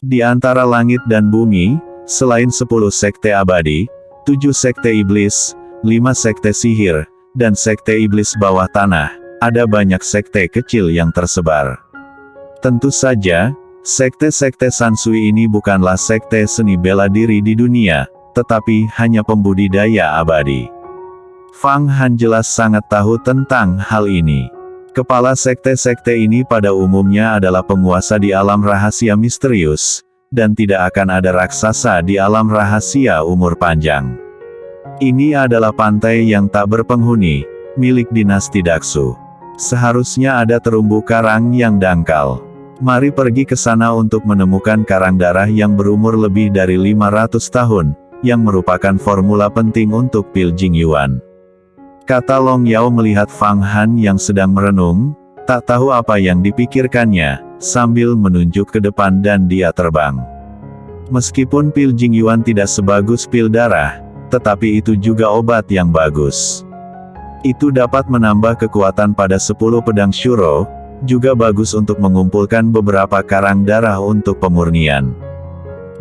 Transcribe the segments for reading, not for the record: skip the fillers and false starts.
Di antara langit dan bumi, selain 10 sekte abadi, 7 sekte iblis, 5 sekte sihir, dan sekte iblis bawah tanah, ada banyak sekte kecil yang tersebar. Tentu saja, sekte-sekte Sansui ini bukanlah sekte seni bela diri di dunia, tetapi hanya pembudidaya abadi. Fang Han jelas sangat tahu tentang hal ini. Kepala sekte-sekte ini pada umumnya adalah penguasa di alam rahasia misterius, dan tidak akan ada raksasa di alam rahasia umur panjang. Ini adalah pantai yang tak berpenghuni, milik dinasti Daksu. Seharusnya ada terumbu karang yang dangkal. Mari pergi ke sana untuk menemukan karang darah yang berumur lebih dari 500 tahun, yang merupakan formula penting untuk pil Jingyuan. Kata Long Yao melihat Fang Han yang sedang merenung, tak tahu apa yang dipikirkannya, sambil menunjuk ke depan dan dia terbang. Meskipun pil Jingyuan tidak sebagus pil darah, tetapi itu juga obat yang bagus. Itu dapat menambah kekuatan pada 10 pedang Shuro, juga bagus untuk mengumpulkan beberapa karang darah untuk pemurnian.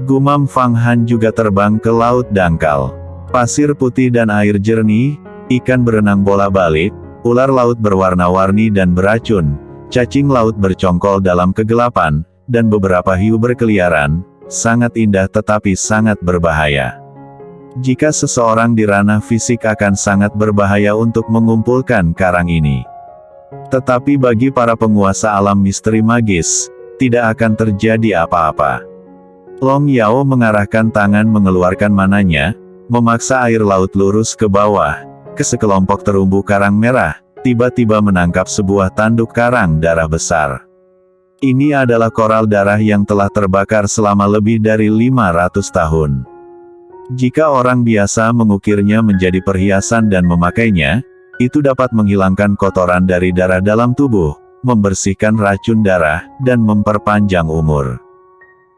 Gumam Fang Han juga terbang ke laut dangkal. Pasir putih dan air jernih, ikan berenang bola-balik, ular laut berwarna-warni dan beracun, cacing laut bercongkol dalam kegelapan, dan beberapa hiu berkeliaran, sangat indah tetapi sangat berbahaya. Jika seseorang di ranah fisik akan sangat berbahaya untuk mengumpulkan karang ini. Tetapi bagi para penguasa alam misteri magis, tidak akan terjadi apa-apa. Long Yao mengarahkan tangan mengeluarkan mananya, memaksa air laut lurus ke bawah, ke sekelompok terumbu karang merah, tiba-tiba menangkap sebuah tanduk karang darah besar. Ini adalah koral darah yang telah terbakar selama lebih dari 500 tahun. Jika orang biasa mengukirnya menjadi perhiasan dan memakainya, itu dapat menghilangkan kotoran dari darah dalam tubuh, membersihkan racun darah, dan memperpanjang umur.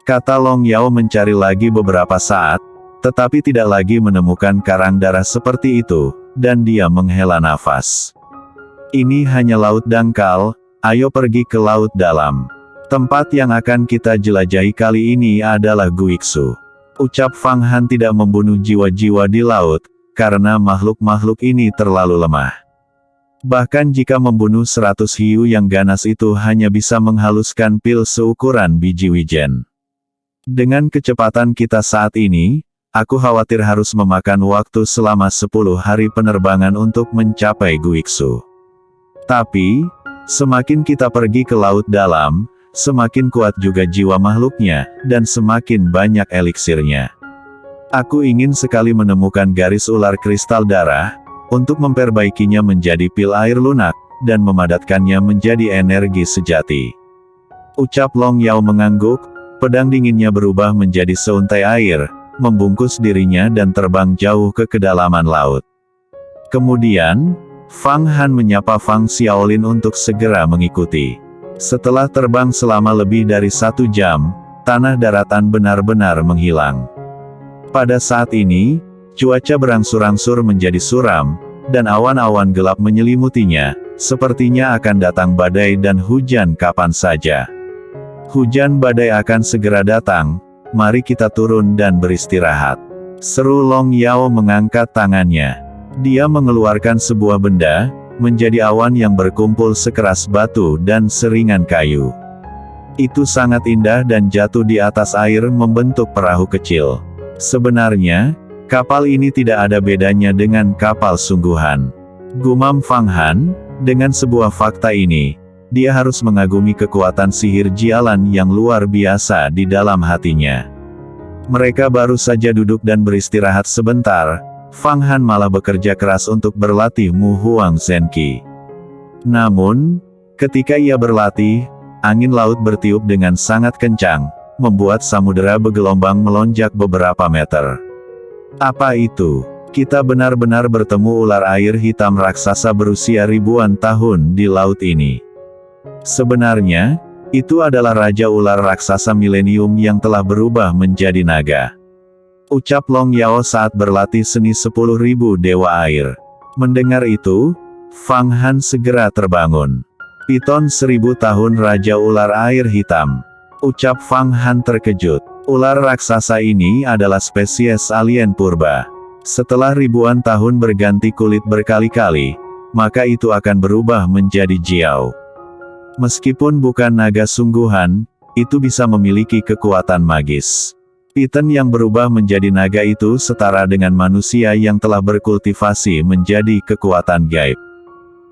Kata Long Yao mencari lagi beberapa saat, tetapi tidak lagi menemukan karang darah seperti itu, dan dia menghela nafas. Ini hanya laut dangkal, ayo pergi ke laut dalam. Tempat yang akan kita jelajahi kali ini adalah Guiksu. Ucap Fang Han tidak membunuh jiwa-jiwa di laut, karena makhluk-makhluk ini terlalu lemah. Bahkan jika membunuh 100 hiu yang ganas itu hanya bisa menghaluskan pil seukuran biji wijen. Dengan kecepatan kita saat ini, aku khawatir harus memakan waktu selama 10 hari penerbangan untuk mencapai Guiksu. Tapi, semakin kita pergi ke laut dalam, semakin kuat juga jiwa makhluknya, dan semakin banyak eliksirnya. Aku ingin sekali menemukan garis ular kristal darah, untuk memperbaikinya menjadi pil air lunak, dan memadatkannya menjadi energi sejati. Ucap Long Yao mengangguk, pedang dinginnya berubah menjadi seuntai air, membungkus dirinya dan terbang jauh ke kedalaman laut. Kemudian, Fang Han menyapa Fang Xiaolin untuk segera mengikuti. Setelah terbang selama lebih dari 1 jam, tanah daratan benar-benar menghilang. Pada saat ini, cuaca berangsur-angsur menjadi suram, dan awan-awan gelap menyelimutinya, sepertinya akan datang badai dan hujan kapan saja. Hujan badai akan segera datang, mari kita turun dan beristirahat. Seru Long Yao mengangkat tangannya. Dia mengeluarkan sebuah benda, menjadi awan yang berkumpul sekeras batu dan seringan kayu. Itu sangat indah dan jatuh di atas air membentuk perahu kecil. Sebenarnya, kapal ini tidak ada bedanya dengan kapal sungguhan. Gumam Fang Han, dengan sebuah fakta ini, dia harus mengagumi kekuatan sihir Jialan yang luar biasa di dalam hatinya. Mereka baru saja duduk dan beristirahat sebentar, Fang Han malah bekerja keras untuk berlatih Mu Huang Zenqi. Namun, ketika ia berlatih, angin laut bertiup dengan sangat kencang, membuat samudera bergelombang melonjak beberapa meter. Apa itu? Kita benar-benar bertemu ular air hitam raksasa berusia ribuan tahun di laut ini. Sebenarnya, itu adalah Raja Ular Raksasa Milenium yang telah berubah menjadi naga. Ucap Long Yao saat berlatih seni 10.000 dewa air. Mendengar itu, Fang Han segera terbangun. Piton 1000 tahun Raja Ular Air Hitam. Ucap Fang Han terkejut. Ular raksasa ini adalah spesies alien purba. Setelah ribuan tahun berganti kulit berkali-kali, maka itu akan berubah menjadi Jiao. Meskipun bukan naga sungguhan, itu bisa memiliki kekuatan magis. Piton yang berubah menjadi naga itu setara dengan manusia yang telah berkultivasi menjadi kekuatan gaib.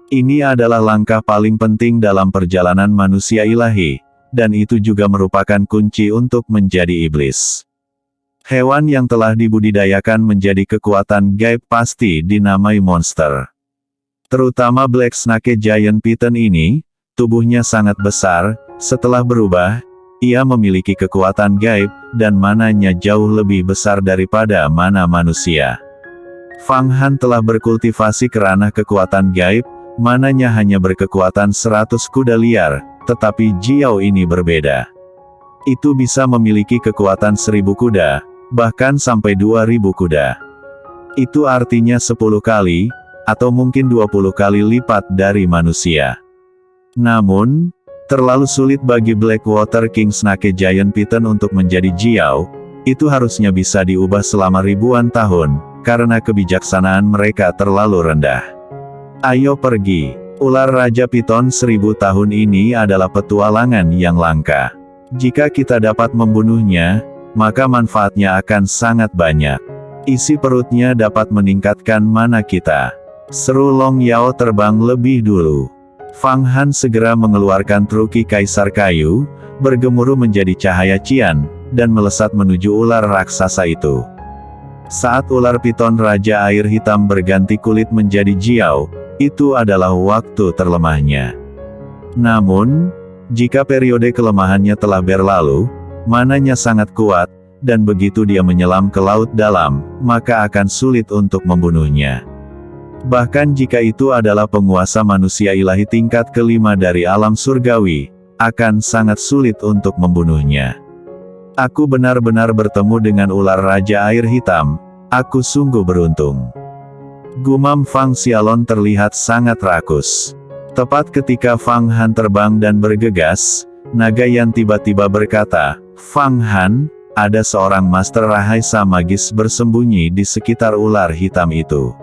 Ini adalah langkah paling penting dalam perjalanan manusia ilahi, dan itu juga merupakan kunci untuk menjadi iblis. Hewan yang telah dibudidayakan menjadi kekuatan gaib pasti dinamai monster. Terutama Black Snake Giant Piton ini, tubuhnya sangat besar. Setelah berubah, ia memiliki kekuatan gaib, dan mananya jauh lebih besar daripada mana manusia. Fang Han telah berkultivasi ke ranah kekuatan gaib, mananya hanya berkekuatan 100 kuda liar, tetapi Jiao ini berbeda. Itu bisa memiliki kekuatan 1000 kuda, bahkan sampai 2000 kuda. Itu artinya 10 kali, atau mungkin 20 kali lipat dari manusia. Namun, terlalu sulit bagi Blackwater King Snake Giant Piton untuk menjadi Jiao. Itu harusnya bisa diubah selama ribuan tahun, karena kebijaksanaan mereka terlalu rendah. Ayo pergi. Ular Raja Piton 1000 tahun ini adalah petualangan yang langka. Jika kita dapat membunuhnya, maka manfaatnya akan sangat banyak. Isi perutnya dapat meningkatkan mana kita. Seru Long Yao terbang lebih dulu. Fang Han segera mengeluarkan truki kaisar kayu, bergemuruh menjadi cahaya cian, dan melesat menuju ular raksasa itu. Saat ular piton Raja Air Hitam berganti kulit menjadi Jiao, itu adalah waktu terlemahnya. Namun, jika periode kelemahannya telah berlalu, mananya sangat kuat, dan begitu dia menyelam ke laut dalam, maka akan sulit untuk membunuhnya. Bahkan jika itu adalah penguasa manusia ilahi tingkat kelima dari alam surgawi, akan sangat sulit untuk membunuhnya. Aku benar-benar bertemu dengan ular Raja Air Hitam, aku sungguh beruntung. Gumam Fang Xiaolon terlihat sangat rakus. Tepat ketika Fang Han terbang dan bergegas, naga yang tiba-tiba berkata, "Fang Han, ada seorang master rahasia magis bersembunyi di sekitar ular hitam itu.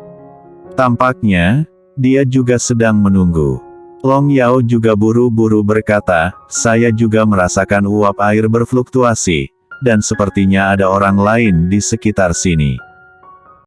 Tampaknya, dia juga sedang menunggu." Long Yao juga buru-buru berkata, "Saya juga merasakan uap air berfluktuasi, dan sepertinya ada orang lain di sekitar sini."